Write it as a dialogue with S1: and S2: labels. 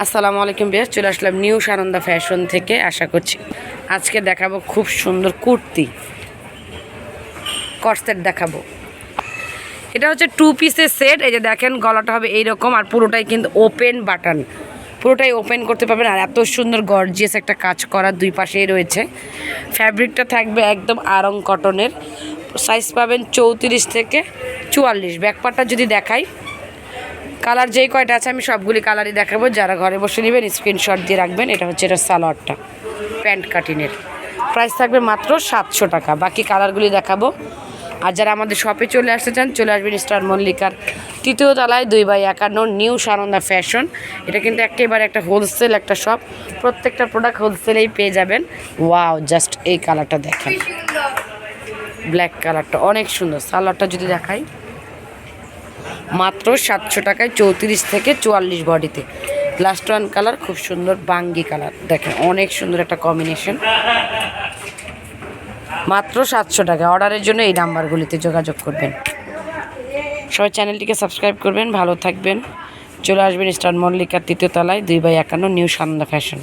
S1: আসসালামু আলাইকুম বেশ, চলে আসলাম নিউ সানন্দা ফ্যাশন থেকে। আশা করছি আজকে দেখাবো খুব সুন্দর কুর্তি কর্সেট দেখাবো। এটা হচ্ছে 2 পিসের সেট। এই যে দেখেন, গলাটা হবে এইরকম, আর পুরোটাই কিন্তু ওপেন বাটন, পুরোটাই ওপেন করতে পারবেন। আর এত সুন্দর গর্জিয়াস একটা কাজ করা দুই পাশেই রয়েছে। ফ্যাব্রিকটা থাকবে একদম আরং কটনের। সাইজ পাবেন 34 থেকে 44। ব্যাকপার্টটা যদি দেখাই, কালার যেই কয়টা আছে আমি সবগুলি কালারই দেখাবো। যারা ঘরে বসে নেবেন স্ক্রিনশট দিয়ে রাখবেন। এটা হচ্ছে এটা সালোয়ারটা, প্যান্ট কাটিনের। প্রাইস থাকবে মাত্র 700 টাকা। বাকি কালারগুলি দেখাবো। আর যারা আমাদের শপে চলে আসতে চান, চলে আসবেন স্টার মল্লিকার 3য় তলায় 2/51 নিউ সানন্দা ফ্যাশন। এটা কিন্তু একেবারে একটা হোলসেল একটা শপ, প্রত্যেকটা প্রোডাক্ট হোলসেলেই পেয়ে যাবেন। ওয়াও, জাস্ট এই কালারটা দেখেন, ব্ল্যাক কালারটা অনেক সুন্দর। সালোয়ারটা যদি দেখাই, মাত্র 700 টাকায় 34 থেকে 44 বডিতে। লাস্ট ওয়ান কালার খুব সুন্দর বাঙ্গি কালার, দেখেন অনেক সুন্দর একটা কম্বিনেশন। মাত্র 700 টাকা। অর্ডারের জন্য এই নাম্বারগুলিতে যোগাযোগ করবেন। সবাই চ্যানেলটিকে সাবস্ক্রাইব করবেন। ভালো থাকবেন। চলে আসবেন স্টার মল্লিকার 3য় তলায় 2/51 নিউ সানন্দা ফ্যাশন।